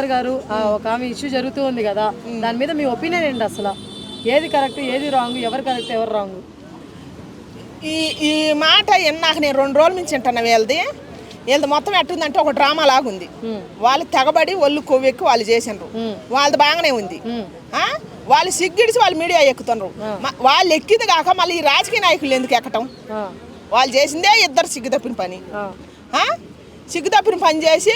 గారు ఒక ఆమె ఇష్యూ జరుగుతూ ఉంది కదా, దాని మీద మీ ఒపీనియన్ ఏంటి? అసలు ఏది కరెక్ట్, ఏది రాంగ్, ఎవరు కరెక్ట్, ఎవరు రాంగ్? ఈ ఈ మాట నాకు నేను 2 రోజుల నుంచి వింటున్నా. వీళ్ళది మొత్తం ఎట్టుందంటే ఒక డ్రామా లాగా ఉంది. వాళ్ళు తెగబడి ఒళ్ళు కొవ్వెక్కి వాళ్ళు చేసినారు. వాళ్ళది బాగానే ఉంది. వాళ్ళు సిగ్గిడిసి వాళ్ళు మీడియా ఎక్కుతున్నారు. వాళ్ళు ఎక్కింది కాక మళ్ళీ ఈ రాజకీయ నాయకులు ఎందుకు ఎక్కటం? వాళ్ళు చేసిందే ఇద్దరు సిగ్గుతప్పిన పని. సిగ్గుతప్పిన పని చేసి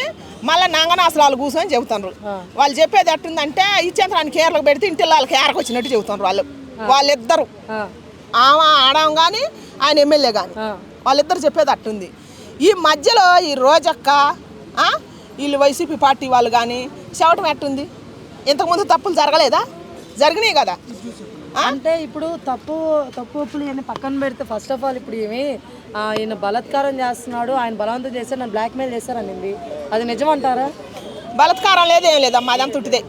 మళ్ళీ నంగనాసలాలు కూర్చొని చెబుతున్నారు. వాళ్ళు చెప్పేది ఎట్టుందంటే ఇచ్చేంతరానికి కేరళకు పెడితే ఇంటిళ్ళకి కేరకు వచ్చినట్టు చెబుతున్నారు. వాళ్ళిద్దరు ఆమె ఆడాం కానీ ఆయన ఎమ్మెల్యే కానీ వాళ్ళిద్దరు చెప్పేది అట్టుంది. ఈ మధ్యలో ఈ రోజక్క వీళ్ళు వైసీపీ పార్టీ వాళ్ళు కానీ చెప్పటం ఎట్టుంది? ఇంతకుముందు తప్పులు జరగలేదా? జరిగినాయి కదా. అంటే ఇప్పుడు తప్పులు ఇవన్నీ పక్కన పెడితే ఫస్ట్ ఆఫ్ ఆల్ ఇప్పుడు ఈయన బలాత్కారం చేస్తున్నాడు, ఆయన బలవంతం చేశారు, నన్ను బ్లాక్మెయిల్ చేశారనింది, అది నిజమంటారా? బలాత్కారం లేదేం లేదమ్మా, అదంతా ఉట్టిదే.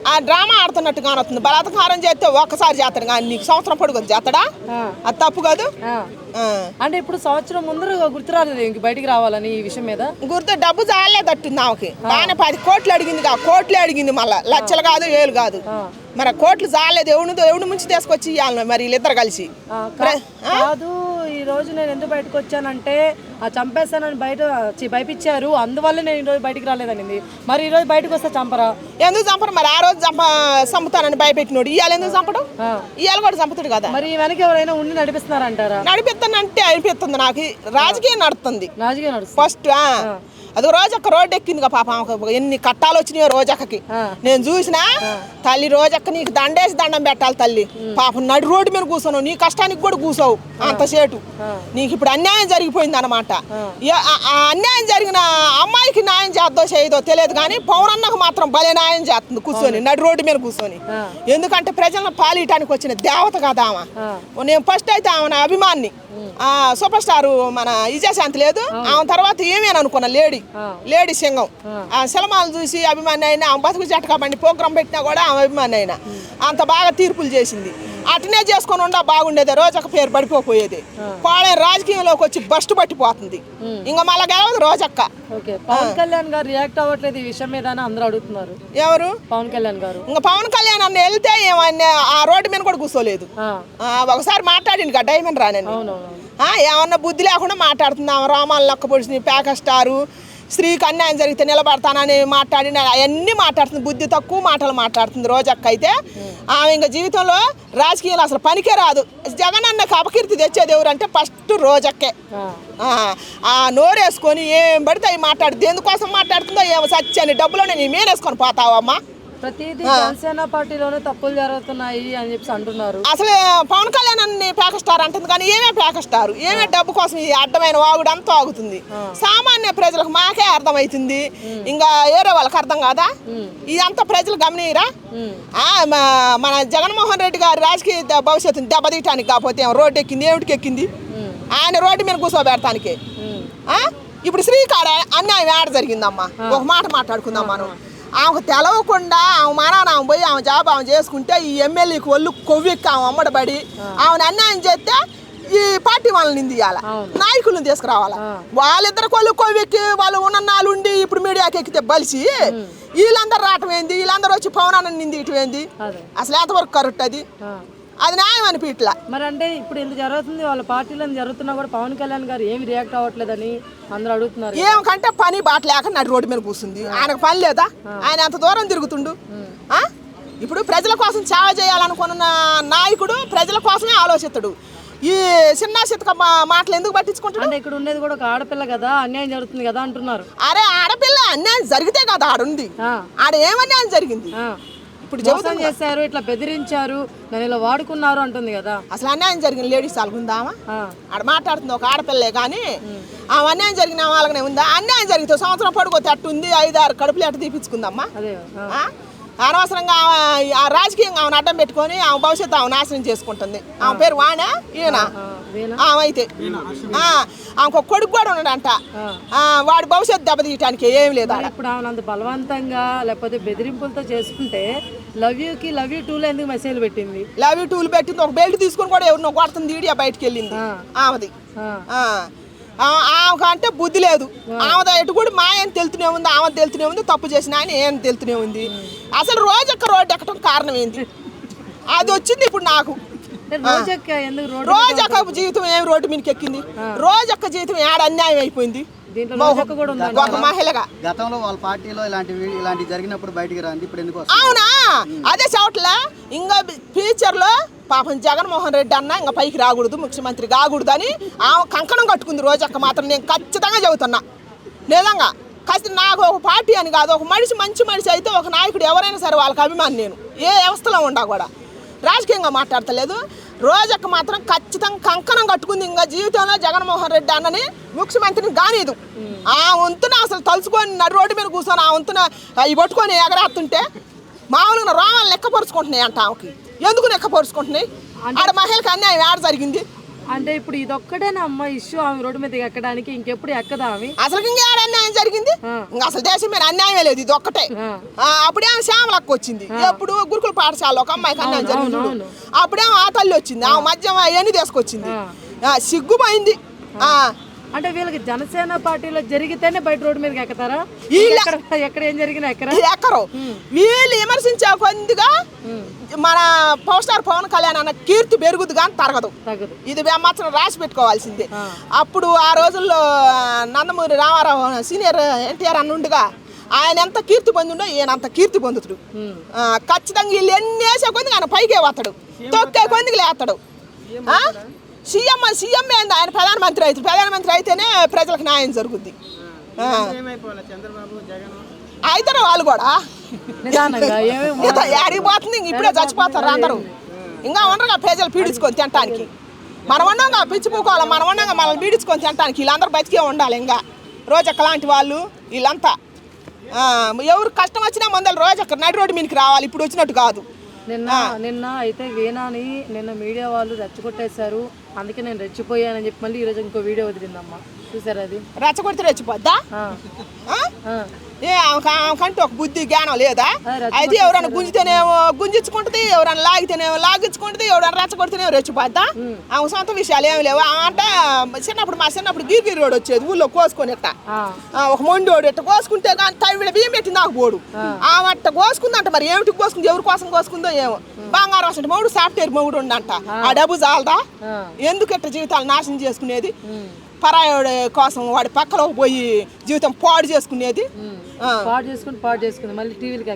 ఆ డ్రామా ఆడుతున్నట్టుగా వస్తుంది. బలాత్కారం చేస్తే ఒక్కసారి చేస్తాడు కానీ నీకు సంవత్సరం పొడుగు చేస్తాడా? అది తప్పు కాదు. అంటే ఇప్పుడు సంవత్సరం ముందర గుర్తురాలేదు ఇంక బయటికి రావాలని ఈ విషయం మీద గుర్తు డబ్బు చాలేదట్టుంది ఆమెకి. బాగానే 10 కోట్లు అడిగింది, కోట్లు అడిగింది, మళ్ళీ లక్షలు కాదు, వేలు కాదు. మరి కోట్లు చాలేదు. ఎవడు ముంచి తీసుకొచ్చి ఇవ్వాలి మరి వీళ్ళిద్దరు కలిసి. కాదు, ఈ రోజు నేను ఎందుకు బయటకు వచ్చానంటే ఆ చంపేస్తానని భయపించారు, అందువల్ల నేను ఈ రోజు బయటికి రాలేదనింది. మరి ఈ రోజు బయటకు వస్తే చంపరా? ఎందుకు చంపరు? మరి ఆ రోజు చంపుతానని భయపెట్టినోడు ఇవాళ ఎందుకు చంపడం? ఇవాళ కూడా చంపుతాడు కదా. మరి వెనక ఎవరైనా ఉండి నడిపిస్తున్నారంటారా? నడిపిస్తానంటే అనిపిస్తుంది నాకు. రాజకీయం నడుస్తుంది ఫస్ట్. అది రోజక్క రోడ్డు ఎక్కిందిగా పాప. ఎన్ని కట్టాలు వచ్చినాయో రోజక్కకి నేను చూసినా. తల్లి రోజక్క నీకు దండేసి దండం పెట్టాలి తల్లి. పాపం నడి రోడ్డు మీద కూర్చోను, నీ కష్టానికి కూడా కూర్చోవు అంతసేటు. నీకు ఇప్పుడు అన్యాయం జరిగిపోయింది అనమాట. ఆ అన్యాయం జరిగిన అమ్మాయికి న్యాయం చేద్దో చేయదో తెలియదు కానీ పౌరన్నకు మాత్రం భలే న్యాయం చేస్తుంది కూర్చొని, నడి రోడ్డు మీద కూర్చొని. ఎందుకంటే ప్రజలను పాలియటానికి వచ్చిన దేవత కదా ఆమె. నేను ఫస్ట్ అయితే ఆమె అభిమాన్ని. సూపర్ స్టార్ మన విజయశాంతి లేదు, ఆమె తర్వాత ఏమేననుకున్నా లేడీ సింగం. ఆ సినిమాలు చూసి అభిమాని అయినా, ఆమె బతుకు జటకా బండి ప్రోగ్రాం పెట్టినా కూడా ఆమె అభిమాని అయినా. అంత బాగా తీర్పులు చేసింది. అటనే చేసుకొని ఉండా బాగుండేది, రోజక్క పేరు పడిపోయేది. పాడే రాజకీయంలోకి వచ్చి బస్టు పట్టిపోతుంది. ఇంకా మళ్ళా గెలవదు రోజక్క. పవన్ కళ్యాణ్ గారు రియాక్ట్ అవ్వట్లేదు ఈ విషయం మీద అందరూ అడుగుతున్నారు. ఎవరు? పవన్ కళ్యాణ్ గారు. ఇంకా పవన్ కళ్యాణ్ అన్న వెళ్తే ఏమన్నా ఆ రోడ్డు మీద కూడా కూర్చోలేదు. ఒకసారి మాట్లాడింది కదా డైమండ్ రానని. ఏమన్నా బుద్ధి లేకుండా మాట్లాడుతుంది. ఆమె రామాలు లక్క పొడిచి ప్యాక స్టారు స్త్రీకి అన్యాయం జరిగితే నిలబడతానని మాట్లాడిన అవన్నీ మాట్లాడుతుంది. బుద్ధి తక్కువ మాటలు మాట్లాడుతుంది రోజక్క. అయితే ఆమె ఇంకా జీవితంలో రాజకీయాలు అసలు పనికే రాదు. జగన్ అన్నకు అపకీర్తి తెచ్చేది ఎవరంటే ఫస్ట్ రోజక్కే. ఆ నోరేసుకొని ఏం పడితే అవి మాట్లాడుతుంది. ఎందుకోసం మాట్లాడుతుందో ఏమో సత్యాన్ని డబ్బులోనే నీ మేనేసుకొని పోతావమ్మా. ప్రతిదీ జనసేన పార్టీలోనే తప్పులు జరుగుతున్నాయి అని చెప్పి అంటున్నారు. అసలు పవన్ కళ్యాణ్ అన్ని ప్యాక స్టార్ అంటుంది కానీ ఏమే ప్యాక స్టార్, ఏమే డబ్బు కోసం ఈ అడ్డమైన వాగుడు అంతా ఆగుతుంది. సామాన్య ప్రజలకు మాకే అర్థమవుతుంది, ఇంకా ఏరే వాళ్ళకి అర్థం కాదా? ఇదంతా ప్రజలు గమనీయరా? మన జగన్మోహన్ రెడ్డి గారి రాజకీయ భవిష్యత్తుని దెబ్బతీయటానికి కాకపోతే రోడ్డు ఎక్కింది, ఏమిటికి ఎక్కింది? ఆయన రోడ్డు మీద కూర్చోబెడతానికి. ఇప్పుడు శ్రీకాడ అన్యాయం ఏడ జరిగిందమ్మా? ఒక మాట మాట్లాడుకుందాం మనం. ఆమెకు తెలవకుండా ఆమె మానాన్ని ఆమె పోయి ఆమె జాబ్ ఆమె చేసుకుంటే ఈ ఎమ్మెల్యేకి ఒళ్ళు కొవ్వెక్కి ఆమె అమ్మడబడి ఆమెను అన్యాయం చేస్తే ఈ పార్టీ వాళ్ళని నిందియాల, నాయకులను తీసుకురావాలా. వాళ్ళిద్దరు కొవ్వెక్కి వాళ్ళు ఉన్నన్నాళ్ళు ఉండి ఇప్పుడు మీడియాకి ఎక్కితే బలిసి వీళ్ళందరూ రావటం ఏంది? వీళ్ళందరూ వచ్చి పవనాన్ని నిందియటం ఏంది? అసలు ఎంతవరకు కరెక్ట్ అది? అది న్యాయం అనిపించట్లా. మరి అంటే ఇప్పుడు ఎందుకు జరుగుతుంది? వాళ్ళ పార్టీలో జరుగుతున్నా కూడా పవన్ కళ్యాణ్ గారు ఏమి రియాక్ట్ అవ్వట్లేదని అందరూ అడుగుతున్నారు. ఏమంటే పని బాట లేక నడి రోడ్డు మీద కూర్చుంది. ఆయనకు పని లేదా? ఆయన ఎంత దూరం తిరుగుతుండు? ఇప్పుడు ప్రజల కోసం సేవ చేయాలనుకున్న నాయకుడు ప్రజల కోసమే ఆలోచిస్తాడు. ఈ చిన్న చితక మాటలు ఎందుకు పట్టించుకుంటాడు? అంటే ఇక్కడ ఉండేది కూడా ఒక ఆడపిల్ల కదా, అన్యాయం జరుగుతుంది కదా అంటున్నారు. అరే ఆడపిల్ల అన్యాయం జరిగితే కదా ఆడుంది. ఆడ ఏమన్యాయం జరిగింది? ఇప్పుడు మోసం చేశారు, ఇట్లా బెదిరించారు, నన్ను ఇలా వాడుకున్నారు అంటుంది కదా. అసలు అన్యాయం జరిగిన లేడీస్ వాళ్ళకుందామా? ఆడ మాట్లాడుతుంది ఒక ఆడపిల్లే కానీ ఆమె అన్యాయం జరిగిన వాళ్ళకనే ఉందా? అన్యాయం జరిగితే సంవత్సరం పడుకోతే అట్టుంది, 5-6 కడుపులు అట్టు తీపించుకుందమ్మా. అనవసరంగా ఆ రాజకీయంగా ఆమెను అడ్డం పెట్టుకొని ఆమె భవిష్యత్తు ఆమె నాశనం చేసుకుంటుంది. ఆమె పేరు వాణా ఈయన అయితే ఆమెకు ఒక కొడుకు కూడా ఉన్నాడంట. వాడి భవిష్యత్తు దెబ్బతీయటానికి ఏం లేదు. ఇప్పుడు ఆమె అంత బలవంతంగా లేకపోతే బెదిరింపులతో చేసుకుంటే లవ్ యూ టూలో ఎందుకు మెసేజ్ పెట్టింది? లవ్ యూ టూలు పెట్టింది. ఒక బెల్ట్ తీసుకొని కూడా ఎవరినో కొడుతుంది, ఈడియా బయటకు వెళ్ళింది ఆమెది. ఆమెకు అంటే బుద్ధి లేదు. ఆమె ఎటు కూడా మా ఆయన తెలుతూనే ఉంది, ఆమె తెలుతూనే ఉంది, తప్పు చేసిన ఆయన ఏం తెలుతూనే ఉంది. అసలు రోజక్క రోడ్డు ఎక్కడం కారణం ఏంది? అది వచ్చింది ఇప్పుడు నాకు. రోజక్క జీవితం ఏం రోడ్డు మీదకి ఎక్కింది? రోజక్క జీవితం ఏడ అన్యాయం అయిపోయింది ఒక మహిళగా. గతంలో వాళ్ళ పార్టీలో ఇలాంటి జరిగినప్పుడు బయటికి రాంది, ఇప్పుడు ఎందుకు? అవునా, అదే చోట్ల ఇంకా ఫ్యూచర్ లో పాపం జగన్మోహన్ రెడ్డి అన్న ఇంకా పైకి రాకూడదు, ముఖ్యమంత్రి కాకూడదు అని ఆమె కంకణం కట్టుకుంది రోజక్క మాత్రం. నేను ఖచ్చితంగా చెబుతున్నా, నిజంగా నాకు ఒక పార్టీ అని కాదు, ఒక మనిషి మంచి మనిషి అయితే ఒక నాయకుడు ఎవరైనా సరే వాళ్ళకి అభిమాని. నేను ఏ వ్యవస్థలో ఉండా కూడా రాజకీయంగా మాట్లాడతలేదు. రోజక్క మాత్రం ఖచ్చితంగా కంకణం కట్టుకుంది, ఇంకా జీవితంలో జగన్మోహన్ రెడ్డి అన్నని ముఖ్యమంత్రిని కానీదు. ఆ వంతున అసలు తలుచుకొని నడు రోడ్డు మీద కూర్చొని ఆ వంతున ఇవి పట్టుకొని ఎగరేస్తుంటే మామూలుగా రోమాలు లెక్కపరుచుకుంటున్నాయి అంట. ఆమెకి ఎందుకు లెక్కపరుచుకుంటున్నాయి? ఆడ మహిళకి అన్యాయం ఆడ జరిగింది అంటే ఇప్పుడు ఇదొక్కటేనా అమ్మ ఇష్యూ ఆమె రోడ్డు మీద ఎక్కడానికి? ఇంకెప్పుడు ఎక్కదా ఆమె? అసలు ఇంకా ఆడ అన్యాయం జరిగింది, ఇంకా అసలు దేశం మీద అన్యాయమే లేదు. ఇది ఒక్కటే. అప్పుడే ఆమె శ్యామలక్క వచ్చింది, ఎప్పుడు గురుకుల పాఠశాలలో ఒక అమ్మాయికి అన్యాయం జరిగింది. అప్పుడేమో ఆ తల్లి వచ్చింది, ఆమె మధ్య ఎన్ని తీసుకొచ్చింది. సిగ్గుపోయింది. అంటే వీళ్ళకి జనసేన పార్టీలో జరిగితేనే బయట రోడ్డు మీదకి ఎక్కుతారా? ఎక్కడ ఏం జరిగినా ఎక్కరు. వీళ్ళు విమర్శించే కొద్దిగా మన పవర్ స్టార్ పవన్ కళ్యాణ్ అన్న కీర్తి పెరుగుద్ది కానీ తరగదు. ఇది మాత్రం రాసి పెట్టుకోవాల్సిందే. అప్పుడు ఆ రోజుల్లో నందమూరి రామారావు సీనియర్ ఎన్టీఆర్ అన్నుండగా ఆయన ఎంత కీర్తి పొందిండో ఈయన అంత కీర్తి పొందుతుడు. ఖచ్చితంగా వీళ్ళు ఎన్ని వేసే కొద్దిగా ఆయన పైకే వస్తాడు, తొక్కే కొద్దిగా లేస్తాడు. సీఎం ఏంది? ఆయన ప్రధానమంత్రి అవుతుంది. ప్రధానమంత్రి అయితేనే ప్రజలకు న్యాయం జరుగుద్ది. అయితేనే వాళ్ళు కూడా అడిగిపోతుంది. ఇప్పుడే చచ్చిపోతారు అందరూ. ఇంకా ఉండరుగా ప్రజలు పీడించుకొని తినటానికి. మనం ఉండగా పిచ్చిపోకోవాలి, మనం ఉండగా మనల్ని పీడించుకొని తినటానికి వీళ్ళందరూ బతికే ఉండాలి. ఇంకా రోజక్క లాంటి వాళ్ళు వీళ్ళంతా ఎవరు కష్టం వచ్చినా ముందర రోజక్క నడి రోడ్డు మీదకి రావాలి. ఇప్పుడు వచ్చినట్టు కాదు. నిన్న అయితే వీణాని నిన్న మీడియా వాళ్ళు రెచ్చగొట్టేశారు, అందుకే నేను రెచ్చిపోయానని చెప్పి మళ్ళీ ఈరోజు ఇంకో వీడియో వదిలిందమ్మా, చూసారా? అది రెచ్చగొడితే రెచ్చిపోద్దా? ఆమెకంటే ఒక బుద్ధి జ్ఞానం లేదా? అయితే ఎవరైనా గుంజితేనేమో గుంజించుకుంటుంది, ఎవరైనా లాగితేనేమో లాగించుకుంటుంది, ఎవరైనా రెచ్చగొడితేనేమో రెచ్చిపోద్దా? ఆమె సొంత విషయాలు ఏమి లేవు. అంటే మా చిన్నప్పుడు గిరిగిరి రోడ్ వచ్చేది ఊళ్ళో కోసుకొని ఇట్ట ఒక మొండోడు ఇట్ట కోసుకుంటే కానీ తవిడ బియ్యం పెట్టి నాకు పోడు. ఆమె అట్ట కోసుకుందంట, మరి ఏమిటి కోసుకుంది, ఎవరి కోసం కోసుకుందో ఏమో. బంగారం వస్తుంటే మొగుడు సాఫ్ట్వేర్ మొగుడు ఉండంట. ఆ డబ్బు చాలదా? ఎందుకు ఇట్ట జీవితాలు నాశనం చేసుకునేది? పరాయుడి కోసం వాడి పక్కలో పోయి జీవితం పాడు చేసుకునేది. మళ్ళీ టీవీలకి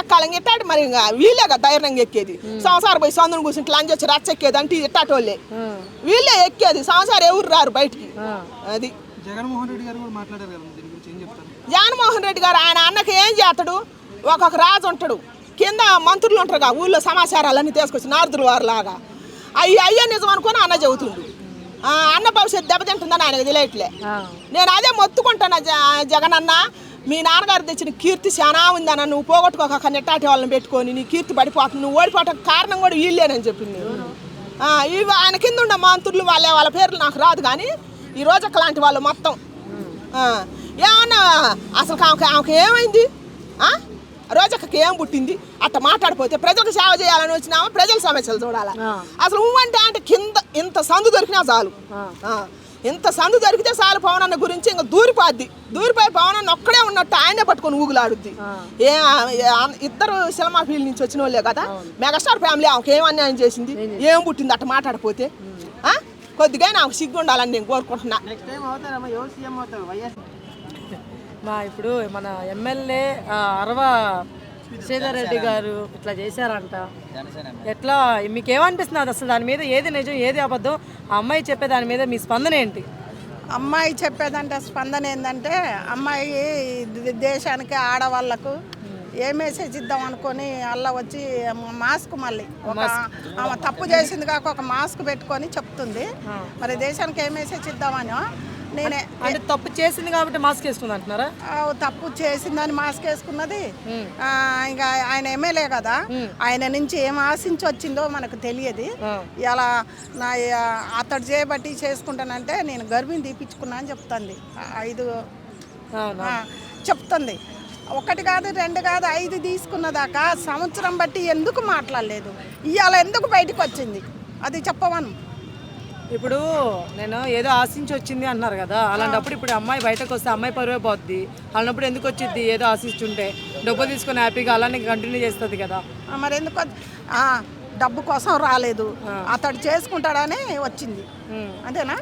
ఎక్కాలి. ఇట్టాడు మరి ఇంకా వీళ్ళేగా ధైర్యంగా ఎక్కేది. సంసారం పోయి సందుని కూర్చుంటే లంచ్ వచ్చి రచ్చ ఎక్కేది అంటే ఇట్టాటి వాళ్ళే వీళ్ళే ఎక్కేది. సంసారం ఎవరు రారు బయటికి. అది జగన్మోహన్ రెడ్డి గారు కూడా మాట్లాడారు కదా, దీని గురించి ఏం చెప్తారు? జగన్మోహన్ రెడ్డి గారు ఆయన అన్నకి ఏం చేస్తాడు? ఒక్కొక్క రాజు ఉంటాడు, కింద మంత్రులు ఉంటారుగా, ఊళ్ళో సమాచారాలన్నీ తీసుకొచ్చి నారదులు వారు లాగా అయ్యే నిజం అనుకుని అన్న చెబుతుండు. అన్న భవిష్యత్తు దెబ్బతింటుందని ఆయనకు తెలియట్లే. నేను అదే మొత్తుకుంటాను, జగన్ అన్న మీ నాన్నగారు తెచ్చిన కీర్తి చాలా ఉందన్న, నువ్వు పోగొట్టుకోక నెట్టాటి వాళ్ళని పెట్టుకొని నీ కీర్తి పడిపోతుంది, నువ్వు ఓడిపోవటం కారణం కూడా వీళ్ళేనని చెప్పింది. ఇవి ఆయన కింద ఉన్న మంత్రులు వాళ్ళ పేర్లు నాకు రాదు, కానీ ఈ రోజక్క లాంటి వాళ్ళు మొత్తం ఏమన్నా అసలు ఆమెకి ఏమైంది? రోజక్కకి ఏం పుట్టింది? అట్ట మాట్లాడిపోతే ప్రజలకు సేవ చేయాలని వచ్చినామా, ప్రజల సమస్యలు చూడాలా? అసలు అంటే కింద ఇంత సందు దొరికినా చాలు, ఇంత సందు దొరికితే చాలు పవన్ అన్న గురించి ఇంకా దూరిపోయి పవన్ అన్న ఒక్కడే ఉన్నట్టు ఆయనే పట్టుకొని ఊగులాడుద్ది. ఇద్దరు సినిమా ఫీల్డ్ నుంచి వచ్చిన వాళ్ళే కదా. మెగాస్టార్ ఫ్యామిలీ ఆమెకి ఏం అన్యాయం చేసింది? ఏం పుట్టింది అట్ట మాట్లాడిపోతే? కొద్దిగా నాకు సిగ్గు ఉండాలని నేను కోరుకుంటున్నా. ఇప్పుడు మన ఎమ్మెల్యే అరవ శ్రీధర్ రెడ్డి గారు ఇట్లా చేశారంట, ఎట్లా మీకేమనిపిస్తుంది? అసలు దాని మీద ఏది నిజం ఏది అబద్ధం? ఆ అమ్మాయి చెప్పే దాని మీద మీ స్పందన ఏంటి? అమ్మాయి చెప్పేదంటే స్పందన ఏంటంటే, అమ్మాయి దేశానికి ఆడవాళ్ళకు ఏ మెసేజ్ ఇద్దాం అనుకొని అలా వచ్చి మాస్క్ మళ్ళీ ఆమె తప్పు చేసింది కాక ఒక మాస్క్ పెట్టుకొని చెప్తుంది. మరి దేశానికి ఏ మెసేజ్ ఇద్దామని నేనే అంటే తప్పు చేసింది కాబట్టి మాస్క్ వేసుకుంది అంటున్నారా? తప్పు చేసిందని మాస్క్ వేసుకున్నది. ఇంకా ఆయన ఎమ్మెల్యే కదా, ఆయన నుంచి ఏం ఆశించి వచ్చిందో మనకు తెలియదు. ఇలా నా అతడు చేయబట్టి చేసుకుంటానంటే నేను గర్భిణి తీపించుకున్నా అని చెప్తుంది. 5 చెప్తుంది. 1 కాదు 2 కాదు 5 తీసుకున్నదాకా సంవత్సరం బట్టి ఎందుకు మాట్లాడలేదు? ఇవాళ ఎందుకు బయటకు వచ్చింది? అది చెప్పమను. ఇప్పుడు నేను ఏదో ఆశించి వచ్చింది అన్నారు కదా, అలాంటప్పుడు ఇప్పుడు అమ్మాయి బయటకు వస్తే అమ్మాయి పరువే పోద్ది. అలాంటప్పుడు ఎందుకు వచ్చింది? ఏదో ఆశించుంటే డబ్బు తీసుకొని హ్యాపీగా అలానే కంటిన్యూ చేస్తుంది కదా. మరి ఎందుకు డబ్బు కోసం రాలేదు, అతడు చేసుకుంటాడని వచ్చింది, అంతేనా?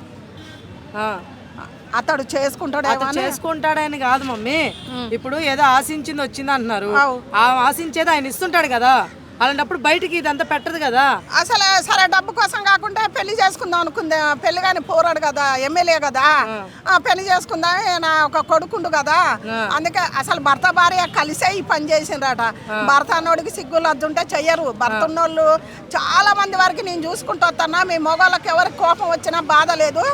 అతడు చేసుకుంటాడని కాదు మమ్మీ, ఇప్పుడు ఏదో ఆశించింది వచ్చింది అంటున్నారు. ఆ ఆశించేది ఆయన ఇస్తుంటాడు కదా, అలాంటప్పుడు బయటికి ఇదంతా పెట్టదు కదా. అసలు సరే డబ్బు కోసం కాకుండా పెళ్లి చేసుకుందాం అనుకుందా, పెళ్లి కానీ పోరాడు కదా, ఎమ్మెల్యే కదా, పెళ్లి చేసుకుందా, నా ఒక కొడుకుండు కదా, అందుకే అసలు భర్త భార్య కలిసే ఈ పని చేసిండ్రట. భర్త అన్నోడికి సిగ్గు లజ్జుంటే చెయ్యరు. భర్త ఉన్నోళ్ళు చాలా మంది వరకు నేను చూసుకుంటూ వస్తున్నా. మీ మొగోళ్ళకి ఎవరికి కోపం వచ్చినా బాధ లేదు.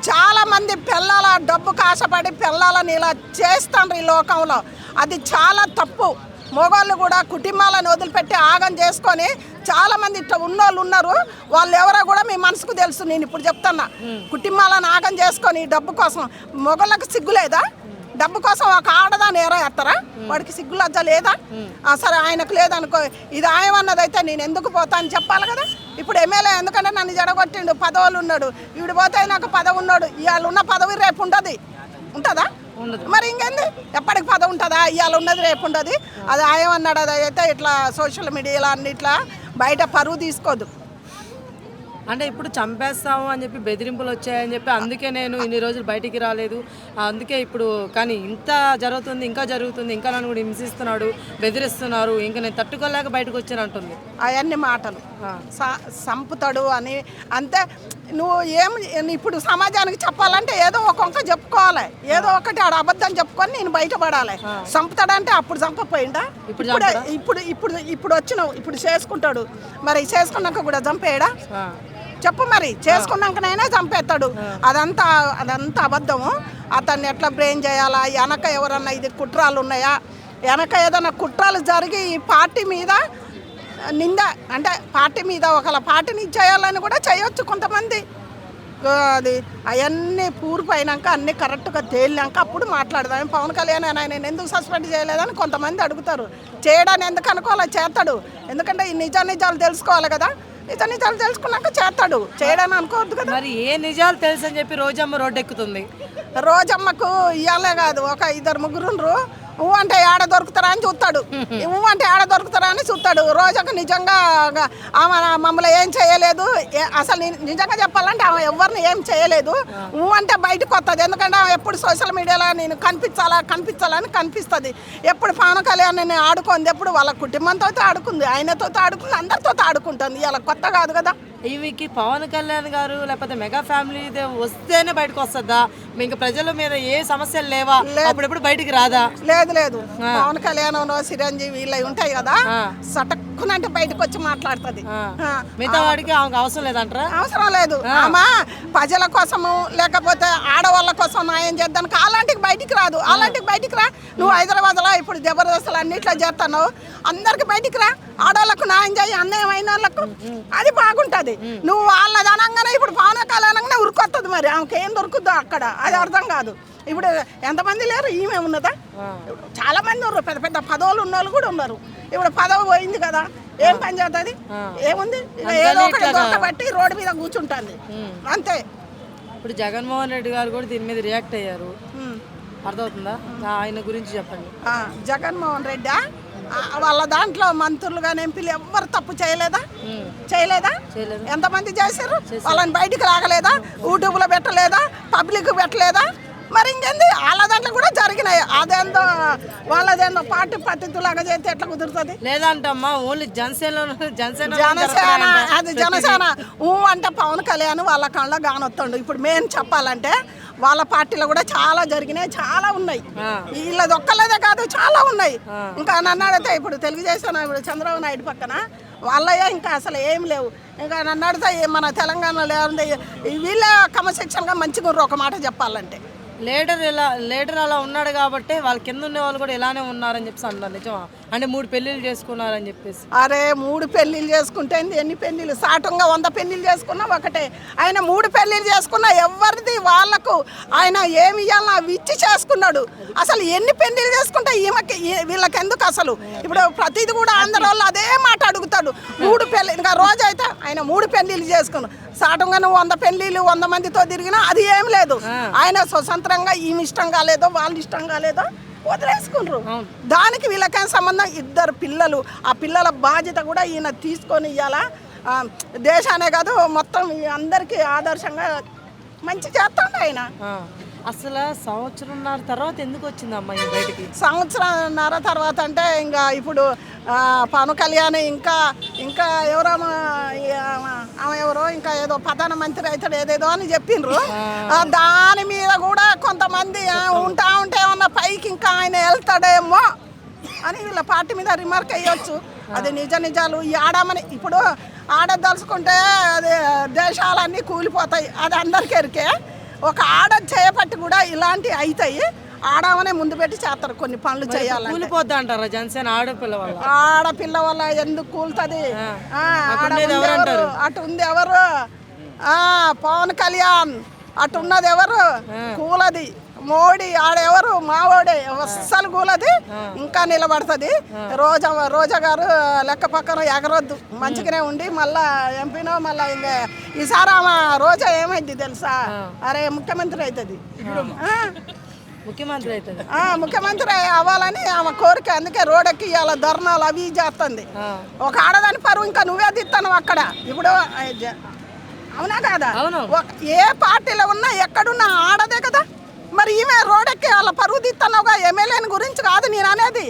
చాలా మంది పిల్లల డబ్బుకు ఆశపడి పిల్లలని ఇలా చేస్తాండ్రు ఈ లోకంలో. అది చాలా తప్పు. మొగోళ్ళు కూడా కుటుంబాలను వదిలిపెట్టి ఆగం చేసుకొని చాలా మంది ఇట్లా ఉన్నోళ్ళు ఉన్నారు. వాళ్ళు ఎవరో కూడా మీ మనసుకు తెలుసు. నేను ఇప్పుడు చెప్తున్నా, కుటుంబాలను ఆగం చేసుకొని డబ్బు కోసం. మొగోళ్ళకి సిగ్గు లేదా? డబ్బు కోసం ఒక ఆడదాన్ని ఎరేస్తారా? వాడికి సిగ్గు లజ్జ లేదా? సరే ఆయనకు లేదనుకో, ఇది ఆయమన్నదైతే నేను ఎందుకు పోతా అని చెప్పాలి కదా. ఇప్పుడు ఎమ్మెల్యే ఎందుకంటే నన్ను జడగొట్టిండు, పదవులు ఉన్నాడు. ఈవిడ పోతే నాకు పదవి ఉన్నాడు. ఇవాళ ఉన్న పదవి రేపు ఉంటుంది, ఉంటుందా? మరి ఇంకేంది? ఎప్పటికి పదవి ఉంటుందా? ఇవాళ ఉన్నది రేపు ఉండదు. అది ఆయమన్నాడు. అది అయితే ఇట్లా సోషల్ మీడియాలో అన్నిట్లా బయట పరువు తీసుకోదు. అంటే ఇప్పుడు చంపేస్తాము అని చెప్పి బెదిరింపులు వచ్చాయని చెప్పి అందుకే నేను ఇన్ని రోజులు బయటికి రాలేదు. అందుకే ఇప్పుడు కానీ ఇంత జరుగుతుంది, ఇంకా జరుగుతుంది, ఇంకా నన్ను కూడా హింసిస్తున్నాడు, బెదిరిస్తున్నారు, ఇంకా నేను తట్టుకోలేక బయటకు వచ్చానంటుంది. అవన్నీ మాటలు సంపుతాడు అని అంతే. నువ్వు ఇప్పుడు సమాజానికి చెప్పాలంటే ఏదో ఒక వంక చెప్పుకోవాలి, ఏదో ఒకటి ఆడ అబద్ధం చెప్పుకొని నేను బయటపడాలి. చంపుతాడంటే అప్పుడు చంపపోయిందా? ఇప్పుడు ఇప్పుడు ఇప్పుడు వచ్చినావు, ఇప్పుడు చేసుకుంటాడు. మరి చేసుకున్నాక కూడా చంపేయడా? చెప్పు. మరి చేసుకున్నాకనైనా చంపేస్తాడు. అదంతా అబద్ధము. అతన్ని ఎట్లా బ్రెయిన్ చేయాలా? వెనక ఎవరన్నా ఇది కుట్రాలు ఉన్నాయా? వెనక ఏదైనా కుట్రాలు జరిగి ఈ పార్టీ మీద నింద అంటే పార్టీ మీద ఒకళ్ళ పార్టీని చేయాలని కూడా చేయొచ్చు కొంతమంది. అది అవన్నీ పూర్తి అయినాక అన్నీ కరెక్ట్గా తేలినాక అప్పుడు మాట్లాడదాం. పవన్ కళ్యాణ్ ఆయన ఎందుకు సస్పెండ్ చేయలేదని కొంతమంది అడుగుతారు. చేయడాన్ని ఎందుకు అనుకోవాలో చేస్తాడు. ఎందుకంటే ఈ నిజాలు తెలుసుకోవాలి కదా. నిజాలు తెలుసుకున్నాక చేస్తాడు, చేయడాన్ని అనుకోవద్దు కదా. మరి ఏ నిజాలు తెలుసు అని చెప్పి రోజమ్మ రోడ్డు ఎక్కుతుంది. రోజమ్మకు ఇవ్వాలే కాదు, ఒక 2-3 అంటే ఏడ దొరుకుతారా అని చూస్తాడు. అంటే ఏడ దొరుకుతారా అని చూస్తాడు. రోజుకు నిజంగా ఆమె మమ్మల్ని ఏం చేయలేదు. అసలు నిజంగా చెప్పాలంటే ఆమె ఎవరిని ఏం చేయలేదు. అంటే బయటకు వస్తుంది. ఎందుకంటే ఆమె ఎప్పుడు సోషల్ మీడియాలో నేను కనిపించాలని కనిపిస్తుంది. ఎప్పుడు పవన్ కళ్యాణ్ నేను ఆడుకుంది, ఎప్పుడు వాళ్ళ కుటుంబంతో ఆడుకుంది, ఆయనతో ఆడుకుంది, అందరితో ఆడుకుంటుంది. ఇలా కొత్త కాదు కదా. ఈమెకి పవన్ కళ్యాణ్ గారు లేకపోతే మెగా ఫ్యామిలీ వస్తేనే బయటకు వస్తుందా? ఇంకా ప్రజల మీద ఏ సమస్యలు లేవా? అప్పుడెప్పుడు బయటికి రాదా? లేదు. పవన్ కళ్యాణ్ చిరంజీవి వీళ్ళ ఉంటాయి కదా, సటక్కునంటే బయటకు వచ్చి మాట్లాడుతుంది. మిగతా వాడికి ఆమెకు అవసరం లేదంటారా? అవసరం లేదు. ఆమె ప్రజల కోసము లేకపోతే ఆడవాళ్ళ కోసం న్యాయం చేద్దానికి అలాంటికి బయటికి రాదు. అలాంటికి బయటికి రా. నువ్వు హైదరాబాద్లో ఇప్పుడు జబర్దస్తులు అన్నిట్లో చేస్తున్నావు. అందరికి బయటికి రా. ఆడవాళ్ళకు న్యాయం చేయి, అన్యాయం అయిన వాళ్ళకు. అది బాగుంటుంది. నువ్వు వాళ్ళది అనగానే ఇప్పుడు పవన్ కళ్యాణ్ అనగానే ఉరుకొస్తుంది. మరి ఆమెకి ఏం దొరుకుద్దో అక్కడ అది అర్థం కాదు. ఇప్పుడు ఎంతమంది లేరు, ఈమె ఉన్నదా? చాలా మంది ఉన్నారు, పెద్ద పెద్ద పదవులు ఉన్న వాళ్ళు కూడా ఉన్నారు. ఇప్పుడు పదవి పోయింది కదా, ఏం పని చేస్తుంది? ఏముంది? ఏదో ఒకటి దొరకబట్టి రోడ్డు మీద కూర్చుంటుంది అంతే. ఇప్పుడు జగన్మోహన్ రెడ్డి గారు కూడా దీని మీద రియాక్ట్ అయ్యారు, అర్థమవుతుందా? ఆయన గురించి చెప్పండి. జగన్మోహన్ రెడ్డి వాళ్ళ దాంట్లో మంత్రులు కానీ ఎంపీలు ఎవ్వరు తప్పు చేయలేదా? ఎంతమంది చేశారు? వాళ్ళని బయటికి రాగలేదా? యూట్యూబ్లో పెట్టలేదా? పబ్లిక్ పెట్టలేదా? మరి ఇంకేంది? వాళ్ళ దాంట్లో కూడా జరిగినాయి. అదేందో వాళ్ళదేందో పార్టీ పద్ధతిలాగా చేస్తే ఎట్లా కుదురుతుంది? లేదంటమ్మా, ఓన్లీ జనసేన అది జనసేన అంటే పవన్ కళ్యాణ్ వాళ్ళ కళ్ళ గానొత్తండు. ఇప్పుడు మెయిన్ చెప్పాలంటే వాళ్ళ పార్టీలో కూడా చాలా జరిగినాయి, చాలా ఉన్నాయి. వీళ్ళది ఒక్కలేదే కాదు, చాలా ఉన్నాయి. ఇంకా నన్ను అడిగితే ఇప్పుడు తెలుగుదేశం ఇప్పుడు చంద్రబాబు నాయుడు పక్కన వాళ్ళయ్యా ఇంకా అసలు ఏం లేవు. ఇంకా నన్ను అడిగితే మన తెలంగాణలో వీళ్ళే క్రమశిక్షణగా మంచిగా ఒక మాట చెప్పాలంటే లీడర్ అలా ఉన్నాడు కాబట్టి వాళ్ళ కింద ఉన్న వాళ్ళు కూడా ఇలానే ఉన్నారని చెప్పేసి అన్నారు. నిజమా? అంటే 3 పెళ్ళిళ్ళు చేసుకున్నారని చెప్పేసి. అరే 3 పెళ్ళిళ్ళు చేసుకుంటే ఎన్ని పెళ్ళిళ్ళు? సాటంగా 100 పెళ్ళిళ్ళు చేసుకున్నా ఒకటే. ఆయన 3 పెళ్ళిళ్ళు చేసుకున్నా ఎవరిది వాళ్ళకు ఆయన ఏమి ఇవ్వాలని అవి ఇచ్చి చేసుకున్నాడు. అసలు ఎన్ని పెళ్ళిళ్ళు చేసుకుంటే వీళ్ళకి ఎందుకు అసలు? ఇప్పుడు ప్రతిది కూడా ఆంధ్ర వాళ్ళు అదే మాట అడుగుతాడు. 3 పెళ్ళి ఇంకా రోజు అయితే ఆయన 3 పెళ్ళిళ్ళు చేసుకున్నాడు. సాటంగా నువ్వు 100 పెళ్ళిళ్ళు 100 మందితో తిరిగినా అది ఏం లేదు. ఆయన స్వతంత్రంగా ఈమె ఇష్టం కాలేదో వాళ్ళు ఇష్టం కాలేదో వదిలేసుకుంటారు. దానికి వీళ్ళకేం సంబంధం? 2 పిల్లలు. ఆ పిల్లల బాధ్యత కూడా ఈయన తీసుకొని ఇవ్వాలా. దేశానే కాదు మొత్తం అందరికీ ఆదర్శంగా మంచి చేస్తాడు ఆయన. అసలు సంవత్సరంన్నర తర్వాత ఎందుకు వచ్చిందమ్మా ఈ బయటికి? సంవత్సరంన్నర తర్వాత అంటే ఇంకా ఇప్పుడు పవన్ కళ్యాణ్ ఇంకా ఎవరో ఆమె ఎవరో ఇంకా ఏదో ప్రధానమంత్రి అవుతాడు ఏదేదో అని చెప్పిండ్రు. దాని మీద కూడా కొంతమంది ఉంటా ఉంటే ఏమన్నా పైకి ఇంకా ఆయన వెళ్తాడేమో అని వీళ్ళ పార్టీ మీద రిమార్క్ అయ్యొచ్చు. అది నిజాలు ఈ ఆడమని ఇప్పుడు ఆడదలుచుకుంటే అది దేశాలన్నీ కూలిపోతాయి. అది అందరికీ ఎరికే. ఒక ఆడ చేయబట్టి కూడా ఇలాంటివి అవుతాయి. ఆడమనే ముందు పెట్టి చేస్తారు కొన్ని పనులు చేయాలి. కూలిపోద్ది అంటారా జనసేన ఆడపిల్ల వల్ల ఎందుకు కూలుతుంది? అటు ఉంది ఎవరు? పవన్ కళ్యాణ్. అటు ఉన్నది ఎవరు? కూలది మోడీ. ఆడెవరు? మావోడే. అస్సలు కూలది. ఇంకా నిలబడుతుంది. రోజా గారు లెక్క పక్కన ఎగరొద్దు. మంచిగానే ఉండి మళ్ళా ఎంపీనో మళ్ళా ఇంకా ఈసారి ఆమె రోజా ఏమైంది తెలుసా? అరే ముఖ్యమంత్రి అవుతుంది. ముఖ్యమంత్రి అవ్వాలని ఆమె కోరిక. అందుకే రోడ్డుకి ఇవాళ ధర్నాలు అవి చేస్తుంది. ఒక ఆడదాని పరువు ఇంకా నువ్వే దిస్తాను అక్కడ. ఇప్పుడు అవునా కాదా? ఏ పార్టీలో ఉన్నా ఎక్కడున్నా ఆడదే కదా. మరి ఈమె రోడ్డెక్కి వాళ్ళ పరువు తీస్తున్నావుగా. ఎమ్మెల్యేని గురించి కాదు నేను అనేది.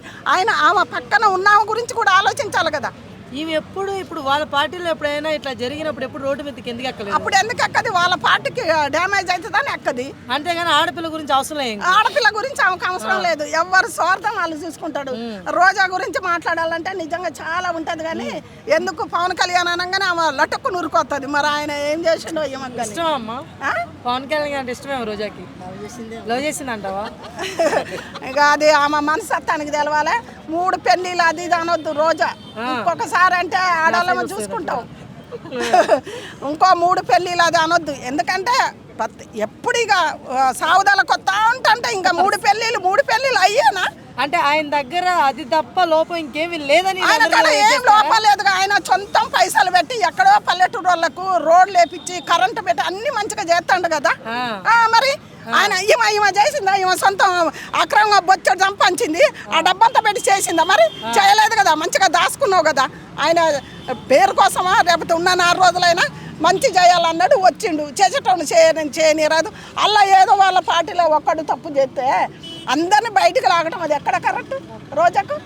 ఆమె పక్కన ఉన్న గురించి కూడా ఆలోచించాలి కదా. ఈమె ఇప్పుడు వాళ్ళ పార్టీలో ఎప్పుడైనా ఇట్లా జరిగినప్పుడు ఎప్పుడు రోడ్డు మీదకి ఎందుకు ఎక్కలేదు? అప్పుడు ఎందుకు ఎక్కది? వాళ్ళ పార్టీకి డ్యామేజ్ అవుతుందని ఎక్కది. అంతేగాని ఆడపిల్ల గురించి అవసరం లేదు. ఆడపిల్ల గురించి ఆమెకు అవసరం లేదు. ఎవరు స్వార్థం వాళ్ళు చూసుకుంటాడు. రోజా గురించి మాట్లాడాలంటే నిజంగా చాలా ఉంటది. కానీ ఎందుకు పవన్ కళ్యాణ్ అనగానే ఆమె లటక్కు నూరుకొస్తుంది. మరి ఆయన ఏం చేసిండో ఏమన్నా ఇష్టం అమ్మా. పవన్ కళ్యాణ్ అంటే ఇష్టమేమో రోజాకి. లవ్ చేసిందంటావా? ఇక అది ఆమె మనస్తత్వానికి తెలవాలి. 3 పెళ్ళిళ్ళు అది ఇది అనొద్దు. రోజా ఇంకొకసారి అంటే ఆడవాళ్ళ చూసుకుంటాం. ఇంకో 3 పెళ్ళిళ్ళు అది అనొద్దు. ఎందుకంటే ఎప్పుడు ఇక సావుదాల కొత్త ఉంటే ఇంకా 3 పెళ్ళిళ్ళు అయ్యేనా? అంటే ఆయన దగ్గర అది తప్ప లోపం ఇంకేమీ లేదని. ఆయన దగ్గర ఏం లోపం లేదు. ఆయన సొంతం పైసలు పెట్టి ఎక్కడో పల్లెటూరు వాళ్ళకు రోడ్లు వేపించి కరెంటు పెట్టి అన్ని మంచిగా చేస్తాడు కదా. మరి ఆయన ఈమె చేసిందా? ఈమె సొంతం అక్రమంగా బొచ్చడు సంపాదించింది. ఆ డబ్బంతా పెట్టి చేసిందా? మరి చేయలేదు కదా. మంచిగా దాచుకున్నావు కదా. ఆయన పేరు కోసమా రేపటి ఉన్న 4 రోజులైనా మంచి చేయాలన్నాడు. వచ్చిండు. చేసేటోడు చేయని రాదు. అలా ఏదో వాళ్ళ పార్టీలో ఒక్కడు తప్పు చేస్తే అందరిని బయటికి లాగడం అది ఎక్కడ కరెక్ట్? రోజాకు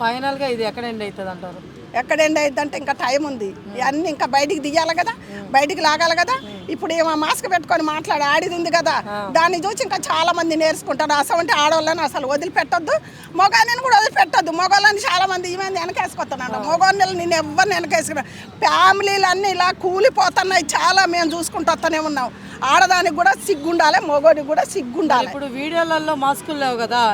ఫైనల్గా ఇది ఎక్కడ ఎండ్ అవుతుంది అంటారు? ఎక్కడ ఎండ్ అవుతుందంటే ఇంకా టైం ఉంది. అన్నీ ఇంకా బయటికి దిగాలి కదా, బయటికి లాగాలి కదా. ఇప్పుడు ఏమో మాస్క్ పెట్టుకొని మాట్లాడి ఆడిది ఉంది కదా. దాన్ని చూసి ఇంకా చాలా మంది నేర్చుకుంటారు. అసలు ఆడవాళ్ళని అసలు వదిలిపెట్టొద్దు, మగవాళ్ళని కూడా వదిలిపెట్టొద్దు. మగవాళ్ళని చాలా మంది ఈ మంది వెనకేసుకొస్తున్నాడు. మగవాళ్ళని నేను ఎవరిని వెనకేసుకున్నా. ఫ్యామిలీలు అన్నీ ఇలా కూలిపోతున్నాయి. చాలా మేము చూసుకుంటూ వస్తూనే ఉన్నాం. ఆడదానికి కూడా సిగ్గుండాలి, మగోడికి కూడా సిగ్గుండాలి. ఇప్పుడు వీడియోలలో మాస్కులు లేవు కదా.